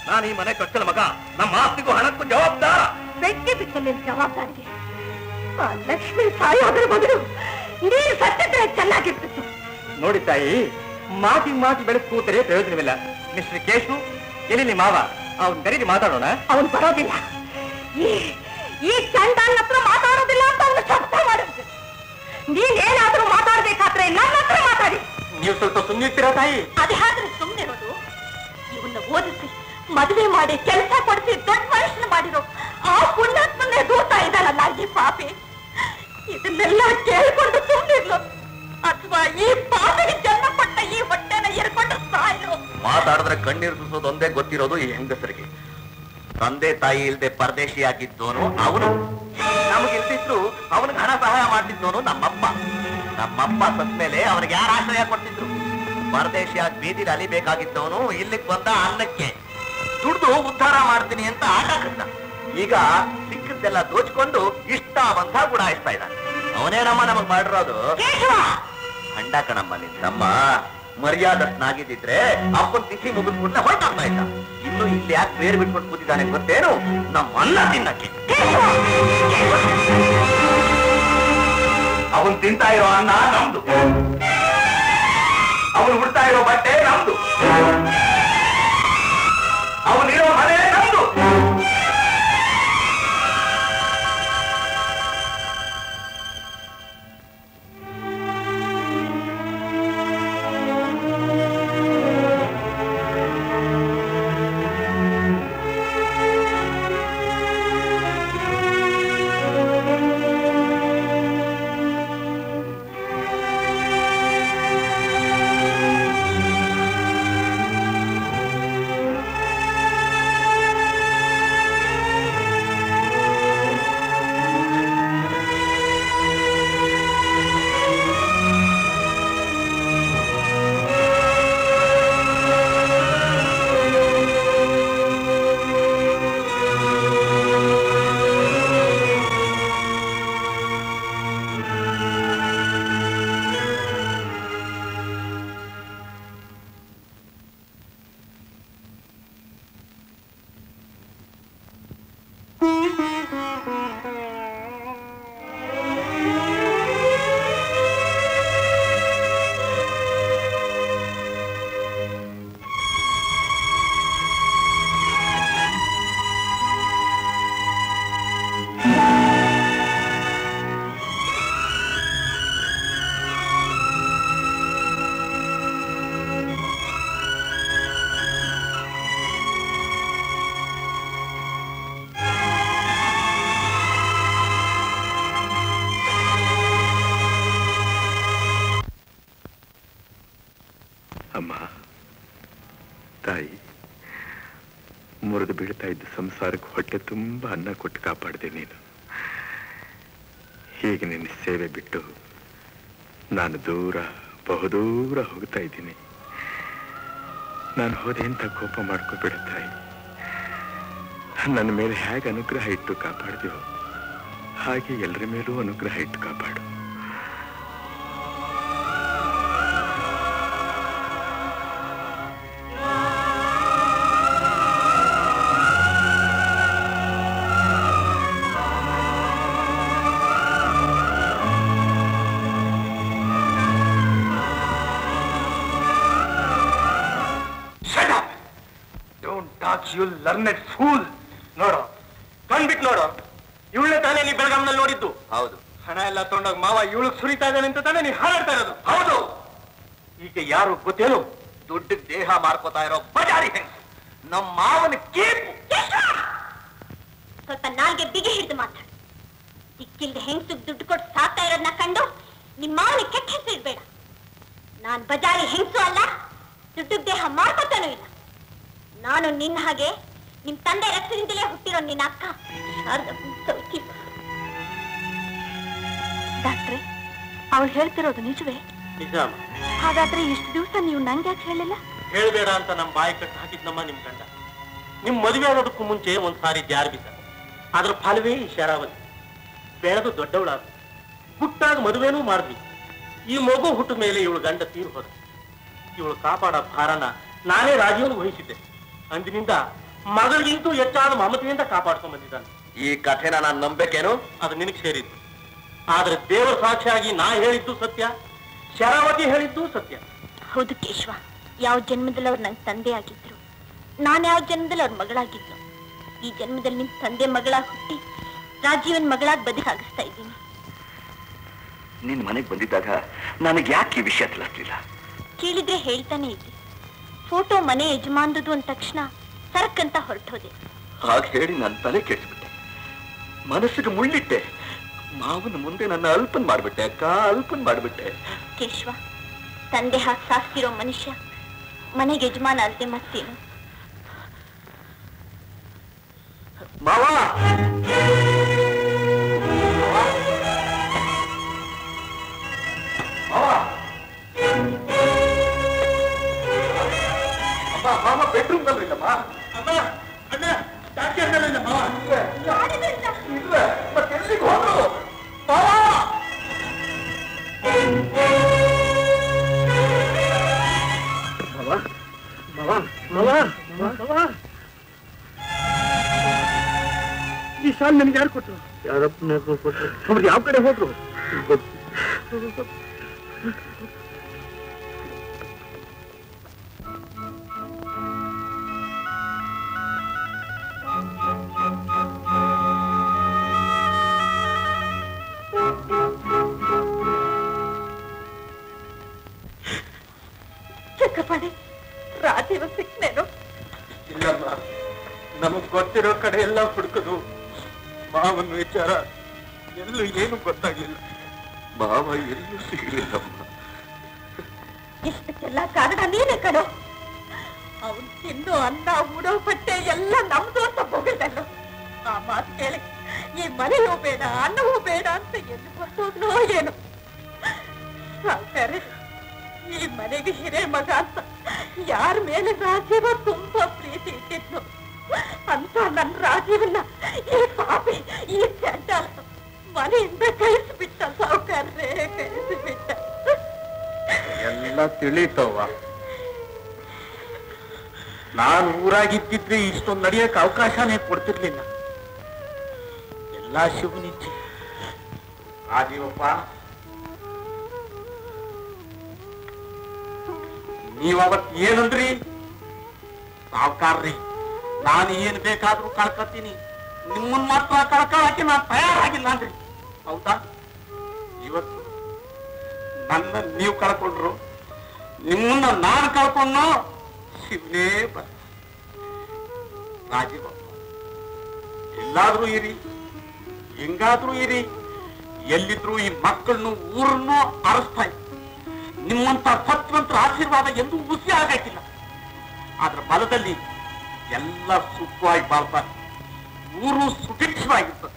ನಾನು ಈ ಮನೆ ಕಟ್ಟಲ ಮಗ. ನಮ್ಮ ಆಸ್ತಿಗೂ ಹಣಕ್ಕೂ ಜವಾಬ್ದಾರ. ಬೆಂಕಿ ಬಿಟ್ಟಲ್ಲಿ ಜವಾಬ್ದಾರಿಗೆ ಆ ಲಕ್ಷ್ಮಿ ಸಾಯೋದ್ರ ಬದಲು ನೀನು ಸತ್ತಿದ್ರೆ ಚೆನ್ನಾಗಿರ್ತಿತ್ತು. ನೋಡಿ ತಾಯಿ, ಮಾತಿ ಮಾತಿ ಬೆಳೆದು ಕೂತರೆ ಪ್ರಯೋಜನವಿಲ್ಲ. ಮಿಸ್ಟರ್ ಕೇಶು, ಎಲ್ಲಿ ನಿಮ್ಮ ಮಾವ? ಅವನ್ ಕರೀರಿ ಮಾತಾಡೋಣ. ಅವನು ಬರೋದಿಲ್ಲ. ಈ ಚಂಡಾಲ್ ಹತ್ರ ಮಾತಾಡೋದಿಲ್ಲ ಅಂತ ಅವನು ಶಬ್ದ ಮಾಡಿದ್ರು. ನೀನೇನಾದ್ರೂ ಮಾತಾಡ್ಬೇಕಾದ್ರೆ ನನ್ನ ಹತ್ರ ಮಾತಾಡಿ. ನೀವು ಸ್ವಲ್ಪ ಸುಮ್ಮನಿರ್ತೀರಾ ತಾಯಿ? ಅದೇ ಆದ್ರೆ ಸುಮ್ಮನಿರೋದು. ಇವನ್ನ ಓದಿಸಿ ಮದುವೆ ಮಾಡಿ ಕೆಲಸ ಕೊಡಿಸಿ ದೊಡ್ಡ ಮನುಷ್ಯನ ಮಾಡಿರೋ ಆ ಪುಣ್ಯಾತ್ಮನ್ನೇ ದೂರ್ತಾ ಇದ್ದಾನಲ್ಲ ಈ ಪಾಪಿ. ಇದನ್ನೆಲ್ಲ ಕೇಳ್ಕೊಂಡು ಸುಮ್ಮನಿರ್ಲು ಅಥವಾ ಈ ಪಾಪಿಗೆ ಜನ್ಮ ಕೊಟ್ಟ ಈ ಹೊಟ್ಟೆನ ಎರ್ಕೊಂಡು ಸಾಯ್ಲು. ಮಾತಾಡಿದ್ರೆ ಕಣ್ಣೀರು ಸುರಿಸೋದು ಒಂದೇ ಗೊತ್ತಿರೋದು ಈ ಹೆಂಗಸರಿಗೆ. ತಂದೆ ತಾಯಿ ಇಲ್ದೆ ಪರದೇಶಿಯಾಗಿದ್ದೋನು ಅವನು. ನಮಗಿಲ್ದಿದ್ರು ಅವನಿಗೆ ಹಣ ಸಹಾಯ ಮಾಡ್ತಿದ್ದೋನು ನಮ್ಮಪ್ಪ. ನಮ್ಮಪ್ಪ ಸತ್ಮೇಲೆ ಅವನಿಗೆ ಯಾರು ಆಶ್ರಯ ಕೊಡ್ತಿದ್ರು? ಪರದೇಶಿಯಾಗಿ ಬೀದಿಲಿ ಅಲಿಬೇಕಾಗಿದ್ದವನು ಇಲ್ಲಿಗೆ ಬಂದ ಅನ್ನಕ್ಕೆ ದುಡ್ದು ಉದ್ಧಾರ ಮಾಡ್ತೀನಿ ಅಂತ ಆಟ ಕಟ್ಟ. ಈಗ ಸಿಕ್ಕದ್ದೆಲ್ಲ ದೋಚ್ಕೊಂಡು ಇಷ್ಟ ಬಂದ ಗುಡಾಯಿಸ್ತಾ ಇದ್ದಾನೆ. ಅವನೇನಮ್ಮ ನಮಗ್ ಮಾಡಿರೋದು? ಖಂಡ ಕಣಮ್ಮ. ನಿನ್ನಮ್ಮ ಮರ್ಯಾದಸ್ನಾಗಿದ್ದಿದ್ರೆ ಅಪ್ಪನ ತಿಥಿ ಮುಗಿದ್ಬಿಟ್ರೆ ಹೊರಟಾಗ್ತಾ ಇದ್ದ. ಇನ್ನು ಇಲ್ಲಿ ಯಾಕೆ ಬೇರೆ ಬಿಟ್ಕೊಂಡು ಕೂತಿದ್ದಾನೆ ಗೊತ್ತೇನು? ನಮ್ಮ ಅನ್ನ ತಿನ್ನಕ್ಕೆ. ಅವನು ತಿಂತಾ ಇರೋ ಅನ್ನ ನಮ್ದು, ಅವನು ಉಡ್ತಾ ಇರೋ ಬಟ್ಟೆ ನಮ್ದು, ಅವನಿರೋ ಮನೆ ನಮ್ದು. ಸಂಸಾರಕ್ಕೆ ಹೊಟ್ಟೆ ತುಂಬಾ ಅನ್ನ ಕೊಟ್ಟು ಕಾಪಾಡಿದೆ ನೀನು. ಹೀಗೆ ನಿನ್ನ ಸೇವೆ ಬಿಟ್ಟು ನಾನು ದೂರ ಬಹುದೂರ ಹೋಗ್ತಾ ಇದ್ದೀನಿ. ನಾನು ಹೋದೆ ಅಂತ ಕೋಪ ಮಾಡ್ಕೋಬೇಡ ತಾಯಿ. ನನ್ನ ಮೇಲೆ ಹೇಗೆ ಅನುಗ್ರಹ ಇಟ್ಟು ಕಾಪಾಡ್ತೀವೋ ಹಾಗೆ ಎಲ್ಲರ ಮೇಲೂ ಅನುಗ್ರಹ ಇಟ್ಟು ಕಾಪಾಡು. You learned fool. ನೋಡೋ, ಕಣ್ಬಿಟ್ಟು ನೋಡೋ, ಇವಳೇ ತಾನೇ ನೀ ಬೆಳಗಾಂನಲ್ಲಿ ನೋಡಿದ್ದು? ಹೌದು. ಹಣ ಎಲ್ಲ ತಗೊಂಡಾಗ ಮಾವ ಇವಳಿಗೆ ಸುರಿತಾ ಇದ್ದಾನೆ ಅಂತ ತಾನೇ ನೀ ಹಾರಾಡ್ತಾ ಇರೋದು? ಹೌದು. ಈಗ ಯಾರು ಗೊತ್ತೇನು? ದುಡ್ಡು ದೇಹ ಮಾರ್ಕೋತಾ ಇರೋ ಬಜಾರಿ ಹೆಂಗಸು ನಮ್ಮ ಮಾವನ ಕೀಪು. ಸ್ವಲ್ಪ ನಾಲ್ಗೆ ಬಿಗಿ ಹಿಡಿದು ಮಾತಾಡು. ದಿಕ್ಕಿಲ್ದೆ ಹೆಂಗಸು ದುಡ್ಡು ಕೊಟ್ಟು ಸಾಕ್ತಾ ಇರೋದನ್ನ ಕಂಡು ನಿಮ್ಮ ಮಾವನಿಗೆ ಕೆಟ್ಟ ಹೆಸರು ಇಡ್ಬೇಡ. ನಾನ್ ಬಜಾರಿ ಹೆಂಗಸು ಅಲ್ಲ, ದುಡ್ಡು ದೇಹ ಮಾರ್ಕೋತಾನೂ ಇಲ್ಲ. ನಾನು ನಿನ್ನ ಹಾಗೆ ನಿಮ್ ತಂದೆ ರಕ್ತದಿಂದಲೇ ಹುಟ್ಟಿರೋ ನಿನ್ನ ಅಕ್ಕ ಡಾಕ್ಟ್ರೆ, ಅವಳು ಹೇಳ್ತಿರೋದು ನಿಜವೇ? ನಿಜ. ಹಾಗಾದ್ರೆ ಇಷ್ಟು ದಿವಸ ನೀವು ನಂಗೆ ಯಾಕೆ ಹೇಳಿಲ್ಲ? ಹೇಳ್ಬೇಡ ಅಂತ ನಮ್ ಬಾಯಿ ಕಟ್ಟು ಹಾಕಿದ್ನಮ್ಮ ನಿಮ್ ಗಂಡ. ನಿಮ್ ಮದುವೆ ಆಗೋದಕ್ಕೂ ಮುಂಚೆ ಒಂದ್ಸಾರಿ ಜಾರಿ ಬಿದ್ದ. ಅದ್ರ ಫಲವೇ ಈ ಶರಾವತಿ. ಬೆಳೆದು ದೊಡ್ಡವಳಾದ, ಹುಟ್ಟಾಗ ಮದುವೆನೂ ಮಾಡಿದ್ವಿ. ಈ ಮಗು ಹುಟ್ಟ ಮೇಲೆ ಇವಳು ಗಂಡ ತೀರು ಹೋದ. ಇವಳು ಕಾಪಾಡೋ ಭಾರನ ನಾನೇ ರಾಜೀವನಿಗೆ ವಹಿಸಿದ್ದೆ. ಅಂದಿನಿಂದ ಮಗಳಿಗಿಂತೂ ಹೆಚ್ಚಾದ ಮಮತೆಯಿಂದ ಕಾಪಾಡ್ಕೊಂಡ್ ಬಂದಿದ್ದಾನೆ. ಈ ಕಥೆನ ನಾನು ನಂಬೇಕೇನು? ಅದು ನಿನಗೆ ಸೇರಿದ್ದು. ಆದ್ರೆ ದೇವರ ಸಾಕ್ಷಿಯಾಗಿ ನಾ ಹೇಳಿದ್ದು ಸತ್ಯ, ಶರಾವತಿ ಹೇಳಿದ್ದು ಸತ್ಯ. ಹೌದು ಕೇಶವ, ಯಾವ ಜನ್ಮದಲ್ಲಿ ಅವ್ರು ನಂಗೆ ತಂದೆ ಆಗಿದ್ರು, ನಾನು ಯಾವ ಜನ್ಮದಲ್ಲಿ ಅವ್ರ ಮಗಳಾಗಿದ್ದು. ಈ ಜನ್ಮದಲ್ಲಿ ನಿಮ್ ತಂದೆ ಮಗಳಾಗಿ ಹುಟ್ಟಿ ರಾಜೀವನ್ ಮಗಳಾಗಿ ಬದುಕಾಗಿಸ್ತಾ ಇದ್ದೀನಿ. ನಿನ್ ಮನೆಗೆ ಬಂದಿದ್ದಾಗ ನನಗೆ ಯಾಕೆ ಈ ವಿಷಯ ತಿಳಿಸ್ಲಿಲ್ಲ? ಕೇಳಿದ್ರೆ ಹೇಳ್ತಾನೆ ಇದ್ದೆ. ಫೋಟೋ ಮನೆ ಯಜಮಾನ್ದು ಅಂದ ತಕ್ಷಣ ಸರಕ್ಕಂತ ಹೊರಟೋದೆ. ಹಾಗೆ ಹೇಳಿ ನನ್ನ ತಲೆ ಕೆಡಿಸ್ಬಿಟ್ಟೆ, ಮನಸ್ಸಿಗೆ ಮುಳ್ಳಿಟ್ಟೆ. ಮಾವನ ಮುಂದೆ ನನ್ನ ಅಲ್ಪನ್ ಮಾಡ್ಬಿಟ್ಟೆ ಅಕ್ಕ, ಅಲ್ಪನ್ ಮಾಡ್ಬಿಟ್ಟೆ. ಕೇಶವ, ತಂದೆ ಹಾಕಿ ಸಾಕ್ತಿರೋ ಮನುಷ್ಯ ಮನೆಗೆ ಯಜಮಾನ ಅಲ್ದೆ ಮತ್ತೇನು? ಮಾವ ಮಾಮ ಬೆಡ್ರೂಮ್ ನಲ್ಲಿಲ್ಲಮ್ಮ. ಅಣ್ಣ ಅಣ್ಣ ಡಾಕ್ಟರ್ ಮಾವ ಇಲ್ಲ, ಮತ್ತೆ ಎಲ್ಲಿಗೆ ಹೋದ್ರು? ಮಾವ ಈ ಶಾಲ್ ನನಗೆ ಯಾರು ಕೊಟ್ಟರು? ಯಾರಪ್ಪನ ಕೊಟ್ಟರು? ಅವ್ರು ಯಾವ ಕಡೆ ಹೋದ್ರು? ಚಕ್ರಪಾಣಿ, ರಾಜೀವ ಸಿಕ್ನೇನು? ಇಲ್ಲಮ್ಮ, ನಮಗ್ ಗೊತ್ತಿರೋ ಕಡೆ ಎಲ್ಲ ಹುಡುಕದು. ಮಾವನ ವಿಚಾರ ಎಲ್ಲೂ ಏನು ಗೊತ್ತಾಗ್ಲಿಲ್ಲ. ಮಾವ ಎಲ್ಲೂ ಸಿಗಲಿಲ್ಲಮ್ಮ. ಇಷ್ಟಕ್ಕೆಲ್ಲ ಕಾರಣ ನೀನೇ ಕಣೋ. ಅವನ್ ತಿಂದು ಅನ್ನ ಉಡೋ ಬಟ್ಟೆ ಎಲ್ಲ ನಮ್ದು ಅಂತ ಬೊಗಳ್ದಲ್ಲೋ. ಆ ಮಾತು ಕೇಳಿ ಈ ಮನೆಯೂ ಬೇಡ ಅನ್ನವೂ ಬೇಡ ಅಂತ ಎಲ್ಲಿ ಬರ್ತೋದ್ನೋ ಏನು. ಸಾಕಾರೆ ಈ ಮನೆಗೆ ಹಿರೇ ಮಗ ಅಂತ ಯಾರ ಮೇಲೆ ರಾಜೀವ ತುಂಬಾ ಪ್ರೀತಿ ಇಟ್ಟಿದ್ನು ಅಂತ ನನ್ನ ರಾಜೀವನ್ನ ಈ ಪಾಪಿ, ಈ ಚಂಡಾಲ ಮನೆಯಿಂದ ಕಳಿಸ್ಬಿಟ್ಟ. ಸಾವುಕಾರ್ರೆ ಕಳಿಸಿಬಿಟ್ಟ. ಎಲ್ಲ ತಿಳಿತವ್ವ. ನಾನು ಊರಾಗಿದ್ದಿದ್ರೆ ಇಷ್ಟೊಂದು ನಡೆಯಕ್ಕೆ ಅವಕಾಶನೇ ಕೊಡ್ತಿರ್ಲಿಲ್ಲ. ಎಲ್ಲ ಶಿವನಿಚ್ಛೆ. ರಾಜೀವಪ್ಪ, ನೀವವತ್ ಏನಂದ್ರಿ? ಸಾವುಕಾರ್ರಿ, ನಾನು ಏನ್ ಬೇಕಾದ್ರೂ ಕಳ್ಕೊತೀನಿ, ನಿಮ್ಮನ್ ಮಾತ್ರ ಕಳ್ಕೊಳಕ್ಕೆ ನಾನು ತಯಾರಾಗಿಲ್ಲ ಅಂದ್ರಿ. ಹೌದಾ? ಇವತ್ತು ನನ್ನ ನೀವು ಕಳ್ಕೊಂಡ್ರು, ನಿಮ್ಮನ್ನ ನಾನು ಕಳ್ಕೊಂಡು ಶಿವನೇ ಬ. ರಾಜೀವಪ್ಪ, ಎಲ್ಲಾದ್ರೂ ಇರಿ, ಹೆಂಗಾದ್ರೂ ಇರಿ, ಎಲ್ಲಿದ್ರು ಈ ಮಕ್ಕಳನ್ನು ಊರನ್ನು ಅರಸ್ತಾ ಇತ್ತು. ನಿಮ್ಮಂತ ಸತ್ವಂತರ ಆಶೀರ್ವಾದ ಎಂದೂ ಹುಸಿ ಆಗಕ್ಕಿಲ್ಲ. ಆದ್ರ ಬಲದಲ್ಲಿ ಎಲ್ಲ ಸುಖವಾಗಿ ಬಾಳ್ತಾರೆ, ಊರು ಸುಭಿಕ್ಷವಾಗಿರ್ತದೆ.